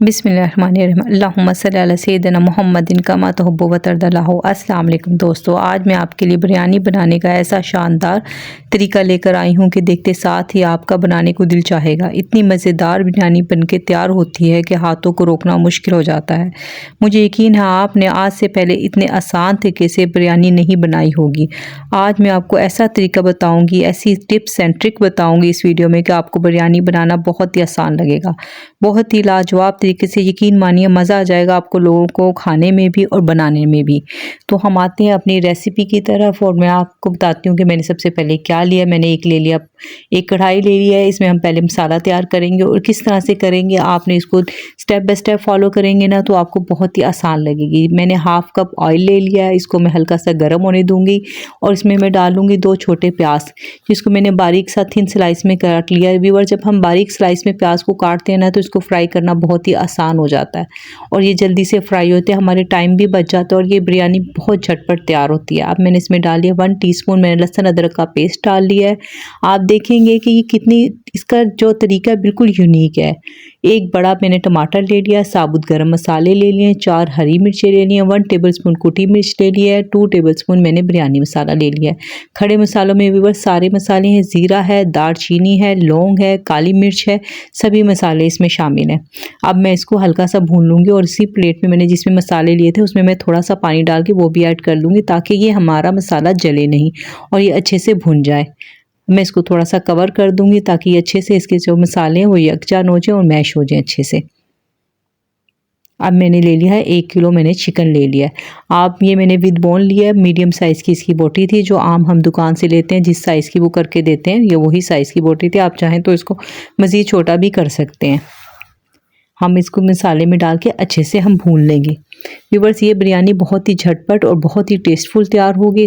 बिस्मिल्लाहिर्रहमानिर्रहीम अल्लाहुम्मा सल्ली अला सय्यिदिना मुहम्मदिन कमा तुहिब्बु व तर्दा। अस्सलाम वालेकुम दोस्तों, आज मैं आपके लिए बिरयानी बनाने का ऐसा शानदार तरीका लेकर आई हूँ कि देखते साथ ही आपका बनाने को दिल चाहेगा। इतनी मज़ेदार बिरयानी बनके तैयार होती है कि हाथों को रोकना मुश्किल हो जाता है। मुझे यकीन है आपने आज से पहले इतने आसान तरीके से बिरयानी नहीं बनाई होगी। आज मैं आपको ऐसा तरीका बताऊँगी, ऐसी टिप्स एंड ट्रिक बताऊँगी इस वीडियो में कि आपको बिरयानी बनाना बहुत ही आसान लगेगा, बहुत ही लाजवाब तरीके से। यकीन मानिए मज़ा आ जाएगा आपको लोगों को खाने में भी और बनाने में भी। तो हम आते हैं अपनी रेसिपी की तरफ और मैं आपको बताती हूँ कि मैंने सबसे पहले क्या लिया। मैंने एक कढ़ाई ले लिया है। इसमें हम पहले मसाला तैयार करेंगे और किस तरह से करेंगे आपने इसको स्टेप बाय स्टेप फॉलो करेंगे ना तो आपको बहुत ही आसान लगेगी। मैंने हाफ कप ऑयल ले लिया है, इसको मैं हल्का सा गर्म होने दूंगी और इसमें मैं डालूंगी 2 छोटे प्याज, जिसको मैंने बारीक सा थिन स्लाइस में काट लिया है। व्यूअर, जब हम बारीक स्लाइस में प्याज को काटते हैं ना तो इसको फ्राई करना बहुत ही आसान हो जाता है और ये जल्दी से फ्राई होते हैं, हमारे टाइम भी बच जाता है और ये बिरयानी बहुत झटपट तैयार होती है। अब मैंने इसमें डाल दिया 1 टीस्पून मैंने लहसुन अदरक का पेस्ट डाल लिया है। आप देखेंगे कि इसका जो तरीका है बिल्कुल यूनिक है। एक बड़ा मैंने टमाटर ले लिया, साबुत गरम मसाले ले लिए, 4 हरी मिर्चें ले लिए, 1 टेबलस्पून कुटी मिर्च ले लिया है, 2 टेबलस्पून मैंने बिरयानी मसाला ले लिया है। खड़े मसालों में भी बस सारे मसाले हैं, ज़ीरा है, दालचीनी है, लौंग है, काली मिर्च है, सभी मसाले इसमें शामिल हैं। अब मैं इसको हल्का सा भून लूँगी और इसी प्लेट में मैंने जिसमें मसाले लिए थे उसमें मैं थोड़ा सा पानी डाल के वो भी ऐड कर लूँगी ताकि ये हमारा मसाला जले नहीं और ये अच्छे से भुन जाए। मैं इसको थोड़ा सा कवर कर दूंगी ताकि अच्छे से इसके जो मसाले हैं वो यकजान हो जाए और मैश हो जाए अच्छे से। अब मैंने ले लिया है 1 किलो मैंने चिकन ले लिया है। आप ये मैंने विद बोन लिया है, मीडियम साइज़ की इसकी बोटी थी जो आम हम दुकान से लेते हैं, जिस साइज़ की वो करके देते हैं, ये वही साइज़ की बोटी थी। आप चाहें तो इसको मज़ीद छोटा भी कर सकते हैं। हम इसको मसाले में डाल के अच्छे से हम भून लेंगे। व्यूअर्स, ये बिरयानी बहुत ही झटपट और बहुत ही टेस्टफुल तैयार होगी।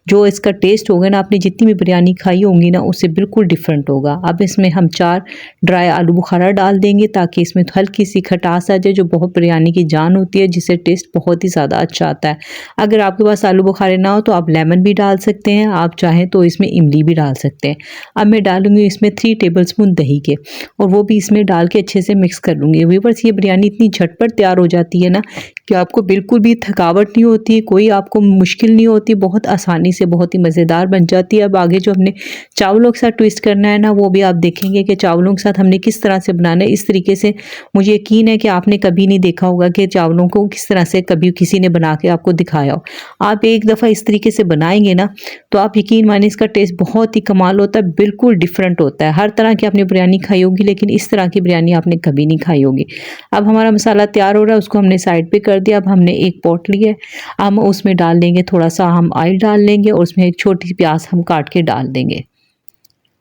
जो इसका टेस्ट होगा ना, आपने जितनी भी बिरयानी खाई होंगी ना उससे बिल्कुल डिफरेंट होगा। अब इसमें हम 4 ड्राई आलू बुखारा डाल देंगे ताकि इसमें हल्की सी खटास आ जाए जो बहुत बिरयानी की जान होती है, जिससे टेस्ट बहुत ही ज़्यादा अच्छा आता है। अगर आपके पास आलू बुखारे ना हो तो आप लेमन भी डाल सकते हैं, आप चाहें तो इसमें इमली भी डाल सकते हैं। अब मैं डालूंगी इसमें 3 टेबलस्पून दही के और वो भी इसमें डाल के अच्छे से मिक्स कर लूँगी। व्यूअर्स, ये बिरयानी इतनी झटपट तैयार हो जाती है ना कि आपको बिल्कुल भी थकावट नहीं होती, कोई आपको मुश्किल नहीं होती, बहुत आसानी से बहुत ही मज़ेदार बन जाती है। अब आगे जो हमने चावलों के साथ ट्विस्ट करना है ना वो भी आप देखेंगे कि चावलों के साथ हमने किस तरह से बनाना है। इस तरीके से मुझे यकीन है कि आपने कभी नहीं देखा होगा कि चावलों को किस तरह से कभी किसी ने बना के आपको दिखाया हो। आप एक दफ़ा इस तरीके से बनाएंगे ना तो आप यकीन मानिए इसका टेस्ट बहुत ही कमाल होता है, बिल्कुल डिफरेंट होता है। हर तरह की आपने बिरयानी खाई होगी लेकिन इस तरह की बिरयानी आपने कभी नहीं खाई होगी। अब हमारा मसाला तैयार हो रहा है, उसको हमने साइड पे कर दिया। अब हमने एक पॉट लिया है, हम उसमें डाल देंगे थोड़ा सा हम ऑयल डाल लेंगे और उसमें एक छोटी सी प्याज हम काट के डाल देंगे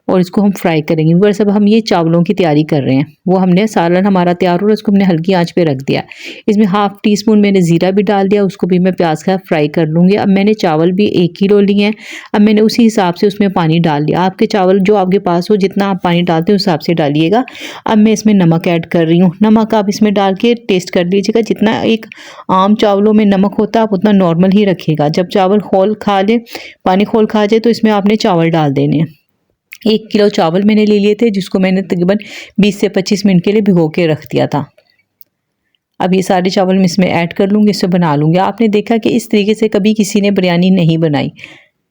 और इसको हम फ्राई करेंगे। बस अब हम ये चावलों की तैयारी कर रहे हैं, वो हमने सालन हमारा तैयार हो रहा है, उसको हमने हल्की आंच पे रख दिया। इसमें हाफ टी स्पून मैंने ज़ीरा भी डाल दिया, उसको भी मैं प्याज का फ्राई कर लूँगी। अब मैंने चावल भी 1 किलो लिए हैं। अब मैंने उसी हिसाब से उसमें पानी डाल दिया। आपके चावल जो आपके पास हो, जितना आप पानी डालते हैं उस हिसाब से डालिएगा। अब मैं इसमें नमक ऐड कर रही हूँ। नमक आप इसमें डाल के टेस्ट कर लीजिएगा, जितना एक आम चावलों में नमक होता है आप उतना नॉर्मल ही रखिएगा। जब चावल खोल खा ले, पानी खोल खा जाए तो इसमें आपने चावल डाल देने हैं। 1 किलो चावल मैंने ले लिए थे जिसको मैंने तकरीबन 20 से 25 मिनट के लिए भिगो के रख दिया था। अब ये सारे चावल मैं इसमें ऐड कर लूँगी, इससे बना लूँगी। आपने देखा कि इस तरीके से कभी किसी ने बिरयानी नहीं बनाई।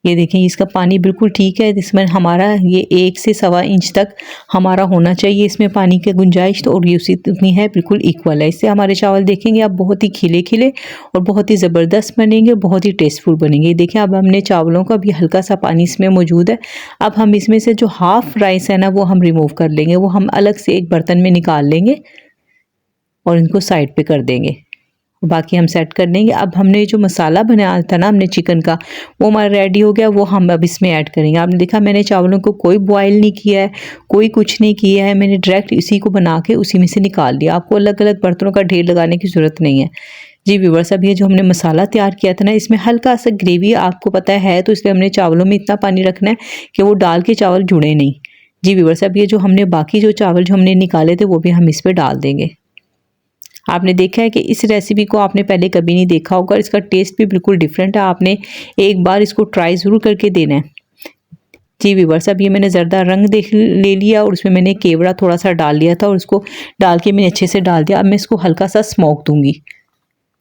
ये देखें इसका पानी बिल्कुल ठीक है, इसमें हमारा ये 1 से सवा इंच तक हमारा होना चाहिए इसमें पानी की गुंजाइश, तो और ये उसी उतनी है, बिल्कुल इक्वल है। इससे हमारे चावल देखेंगे आप बहुत ही खिले खिले और बहुत ही ज़बरदस्त बनेंगे, बहुत ही टेस्टफुल बनेंगे। देखिए अब हमने चावलों का भी हल्का सा पानी इसमें मौजूद है। अब हम इसमें से जो हाफ राइस है ना वो हम रिमूव कर लेंगे, वो हम अलग से एक बर्तन में निकाल लेंगे और इनको साइड पे कर देंगे, बाकी हम सेट कर लेंगे। अब हमने जो मसाला बनाया था ना हमने चिकन का, वो हमारा रेडी हो गया, वो हम अब इसमें ऐड करेंगे। आपने देखा मैंने चावलों को कोई बॉयल नहीं किया है, कोई कुछ नहीं किया है, मैंने डायरेक्ट इसी को बना के उसी में से निकाल लिया। आपको अलग अलग बर्तनों का ढेर लगाने की ज़रूरत नहीं है। जी व्यूअर्स, अब ये जो हमने मसाला तैयार किया था ना इसमें हल्का सा ग्रेवी आपको पता है, तो इसलिए हमने चावलों में इतना पानी रखना है कि वो डाल के चावल जुड़े नहीं। जी व्यूअर्स, अब ये जो हमने बाकी जो चावल जो हमने निकाले थे वो भी हम इस पर डाल देंगे। आपने देखा है कि इस रेसिपी को आपने पहले कभी नहीं देखा होगा, इसका टेस्ट भी बिल्कुल डिफरेंट है। आपने एक बार इसको ट्राई ज़रूर करके देना है। जी व्यूअर्स, अब ये मैंने ज़रदा रंग देख ले लिया और उसमें मैंने केवड़ा थोड़ा सा डाल लिया था और उसको डाल के मैंने अच्छे से डाल दिया। अब मैं इसको हल्का सा स्मोक दूंगी।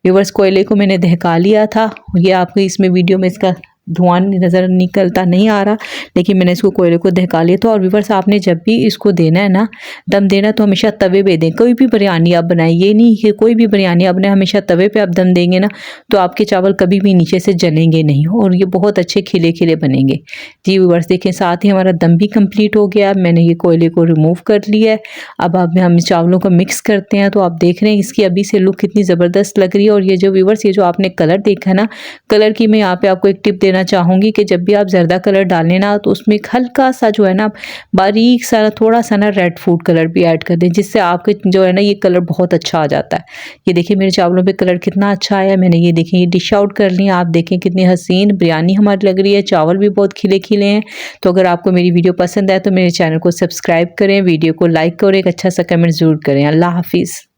व्यूअर्स, कोयले को मैंने दहका लिया था। ये आपको इसमें वीडियो में इसका धुआं नज़र निकलता नहीं आ रहा, लेकिन मैंने इसको कोयले को दहका लिया था। और व्यूअर्स, आपने जब भी इसको देना है ना, दम देना, तो हमेशा तवे पे दें। कोई भी बिरयानी आप बनाएं, ये नहीं कि कोई भी बिरयानी आप बनाएं, हमेशा तवे पे आप दम देंगे ना तो आपके चावल कभी भी नीचे से जलेंगे नहीं और ये बहुत अच्छे खिले खिले बनेंगे। जी व्यूअर्स, देखें साथ ही हमारा दम भी कंप्लीट हो गया। मैंने ये कोयले को रिमूव कर लिया है। अब हम चावलों को मिक्स करते हैं। तो आप देख रहे हैं इसकी अभी से लुक कितनी ज़बरदस्त लग रही है। और ये जो व्यूअर्स, ये जो आपने कलर देखा ना, कलर की मैं यहाँ पे आपको एक टिप देना चाहूँगी कि जब भी आप ज़रदा कलर डालें ना तो उसमें एक हल्का सा जो है ना बारीक सा थोड़ा सा ना रेड फूड कलर भी ऐड कर दें, जिससे आपके जो है ना ये कलर बहुत अच्छा आ जाता है। ये देखिए मेरे चावलों पे कलर कितना अच्छा आया। मैंने ये देखें ये डिश आउट कर लिया। आप देखें कितनी हसीन बिरयानी हमारी लग रही है। चावल भी बहुत खिले खिले हैं। तो अगर आपको मेरी वीडियो पसंद आए तो मेरे चैनल को सब्सक्राइब करें, वीडियो को लाइक करें, एक अच्छा सा कमेंट ज़रूर करें। अल्लाह हाफिज़।